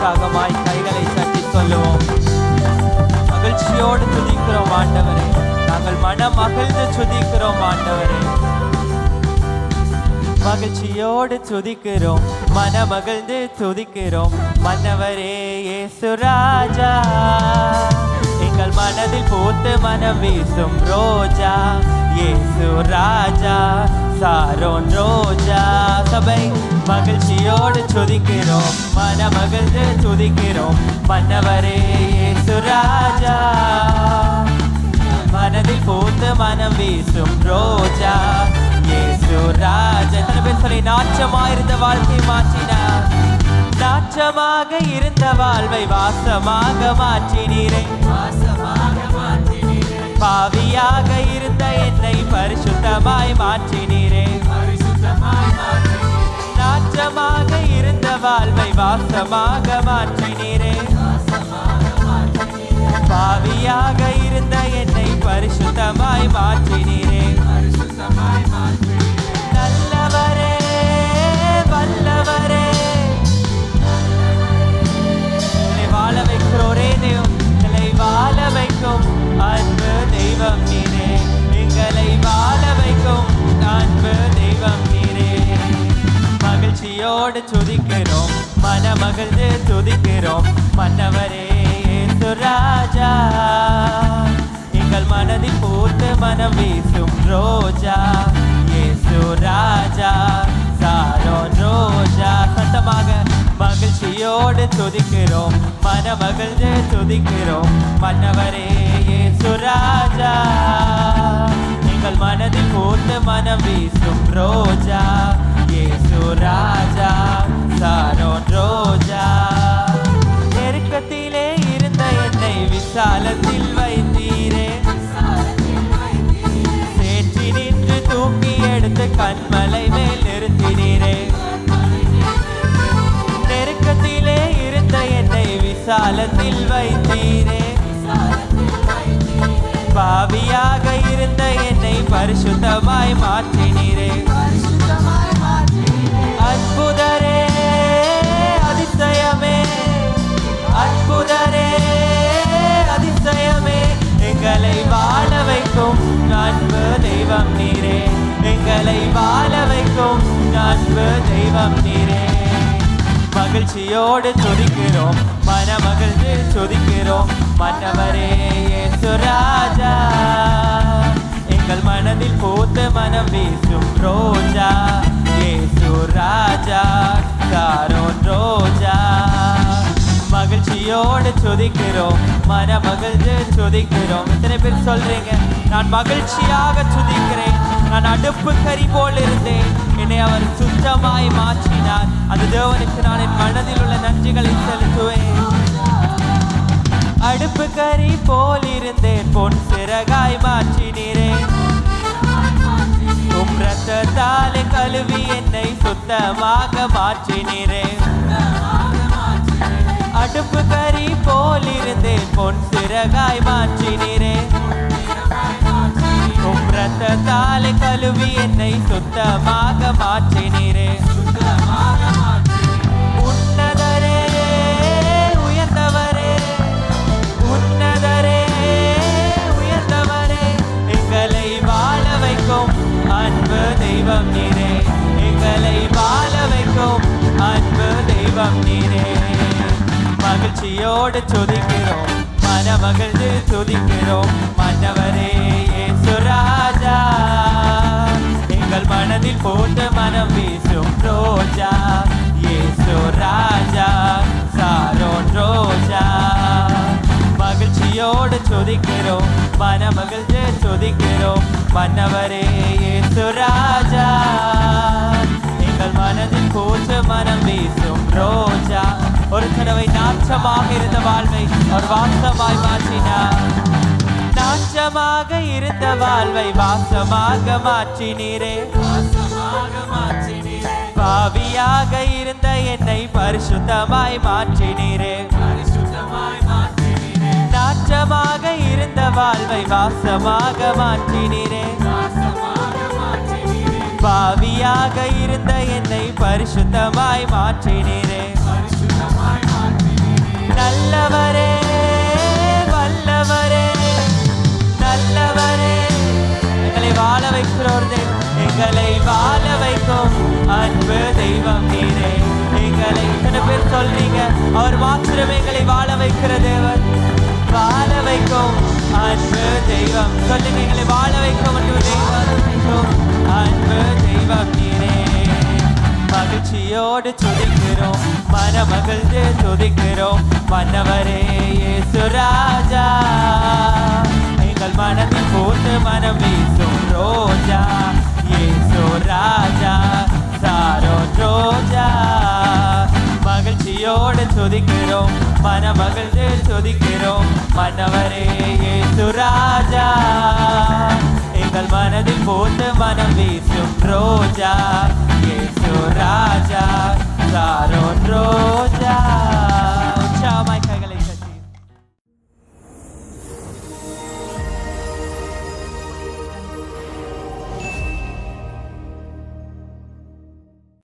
உற்சாகமாய் கைகளை தட்டி சொல்லுவோம். மகிழ்ச்சியோடு துதிக்கிறோம் ஆண்டவரே. நாங்கள் மனம் மகிழ்ந்து துதிக்கிறோம் ஆண்டவரே. மகிழ்ச்சியோடு துதிக்கிறோம், மனமகிழ்ந்து துதிக்கிறோம் மன்னவரே இயேசு ராஜா. எங்கள் மனதில் பூத்து மனம் வீசும் ரோஜா இயேசு ராஜா, சாரோன் ரோஜா. சபை மகிழ்ச்சியோடு துதிக்கிறோம், மனமகிழ்ந்து துதிக்கிறோம் மன்னவரே இயேசு ராஜா. மனதில் பூத்து மனம் வீசும் ரோஜா இயேசு ராஜா. எத்தனை பேர் சொல்லி நாச்சமாயிருந்த வாழ்க்கை மாற்றினார், நாச்சமாக இருந்த வாழ்வை வாசமாக மாற்றினீரே. பாவியாக இருந்த என்னை பரிசுத்தமாய் மாற்றினீரே. நாச்சமாக இருந்த வாழ்வை வாசமாக மாற்றினீரே. பாவியாக இருந்த என்னை பரிசுத்தமாய் மாற்றினீரே. நல்லவரே வல்லவரே, வாழ வைக்கிறோரே தெய்வம், எங்களை வாழ வைக்கும் அன்பு தெய்வம் நீரே. எங்களை வாழ வைக்கும் அன்பு தெய்வம் நீரே. மகிழ்ச்சியோடு துதிக்கிறோம், மனமகிழ்ந்து துதிக்கிறோம் மன்னவரே இயேசு ராஜா. எங்கள் மனதில் பூத்து மனம் வீசும் ரோஜா இயேசு ராஜா, சாரோன் ரோஜா. சத்தமாக மகிழ்ச்சியோடு துதிக்கிறோம், மனமகிழ்ந்து துதிக்கிறோம் மன்னவரே இயேசு ராஜா. எங்கள் மனதில் பூத்து மனம் வீசும் ரோஜா இயேசு ராஜா, சாரோன் ரோஜா. நெருக்கத்திலே இருந்த என்னை விசாலத்தில் வைத்தீரே. சேற்றி நின்று தூக்கி எடுத்து கண்மலை மேல் நிறுத்தினீரே. நெருக்கத்திலே இருந்த என்னை விசாலத்தில் வைத்தீரே. பாவியாக இருந்த என்னை பரிசுத்தமாய் மாற்றினீரே. அற்புதரே அதிசயமே, அற்புதரே அதிசயமே, எங்களை வாழ வைக்கும் அன்பு தெய்வம் நீரே. எங்களை வாழ வைக்கும் அன்பு தெய்வம் நீரே. மகிழ்ச்சியோடு துதிக்கிறோம், மனமகிழ்ந்து துதிக்கிறோம் மன்னவரே இயேசு ராஜா. எங்கள் மனதில் பூத்து மனம் வீசும் ரோஜா இயேசு ராஜா, சாரோன் ரோஜா. மகிழ்ச்சியோடு துதிக்கிறோம், மனமகிழ்ந்து துதிக்கிறோம். எத்தனை பேர் சொல்றீங்க, நான் மகிழ்ச்சியாக துதிக்கிறேன். நான் அடுப்பு கரி போல் இருந்தேன், என்னை அவர் சுத்தமாய் மாற்றினார். அந்த தேவனுக்கு நான் என் மனதில் உள்ள நன்றிகளை செலுத்துவேன். அடுப்பு கரி போல் இருந்தேன், பொன் சிறகாய் மாற்றினீரே. உம் இரத்தத்தாலே கழுவி என்னை சுத்தமாக மாற்றினீரே. அடுப்பு கரி போல் இருந்தேன், பொன் சிறகாய் மாற்றினீரே. உம் இரத்தத்தாலே கழுவி என்னை சுத்தமாக மாற்றினீரே. உன்னதரே உயர்ந்தவரே, உன்னதரே உயர்ந்தவரே, எங்களை வாழ வைக்கும் அன்பு தெய்வம் நீரே. எங்களை வாழ வைக்கும் அன்பு தெய்வம் நீரே. மகிழ்ச்சியோடு துதிக்கிறோம், மனமகிழ்ந்து துதிக்கிறோம் மன்னவரே இயேசு ராஜா. எங்கள் மனதில் போட்டு மனம் வீசும் ரோஜா இயேசு ராஜா, சாரோன் ரோஜா. மகிழ்ச்சியோடு துதிக்கிறோம், மனமகிழ்ந்து துதிக்கிறோம் மன்னவரே இயேசு ராஜா. எங்கள் மனதில் போட்டு மனம் வீசும் ரோஜா. ஒரு தடவை நாச்சமாக இருந்த வாழ்வை ஒரு வாசமாய் மாற்றினார். நாச்சமாக இருந்த வாழ்வை வாசமாக மாற்றினீரே. பாவியாக இருந்த என்னை பரிசுத்தமாய் மாற்றினீரே. நாச்சமாக இருந்த வாழ்வை வாசமாக மாற்றினீரே. பாவியாக இருந்த என்னை பரிசுத்தமாய் மாற்றினீரே. நல்லவரே வல்லவரே நல்லவரே. எங்களை வாழ வைக்கிறோர் தெய்வம், எங்களை வாழ வைக்கும் அன்பு தெய்வம் நீரே. எங்களை இத்தனை பேர் சொல்றீங்க, அவர் மாத்திரம் எங்களை வாழ வைக்கிற தேவன். வாழ வைக்கும் அன்பு தெய்வம் சொல்லுங்க, எங்களை வாழ வைக்கும் அன்பு தெய்வம், அன்பு தெய்வம் நீரே. மகிழ்ச்சியோடு துதிக்கிறோம், மனமகிழ்ந்து துதிக்கிறோம் மன்னவரே இயேசு ராஜா. எங்கள் மனதில் போட்டு மனம் வீசும் ரோஜா இயேசு ராஜா, சாரோன் ரோஜா. மகிழ்ச்சியோடு துதிக்கிறோம், மனமகிழ்ந்து துதிக்கிறோம் மன்னவரே இயேசு ராஜா. எங்கள் மனதில் போட்டு மனம் வீசும் ரோஜா இயேசு ராஜா, சாரோன் ரோஜா.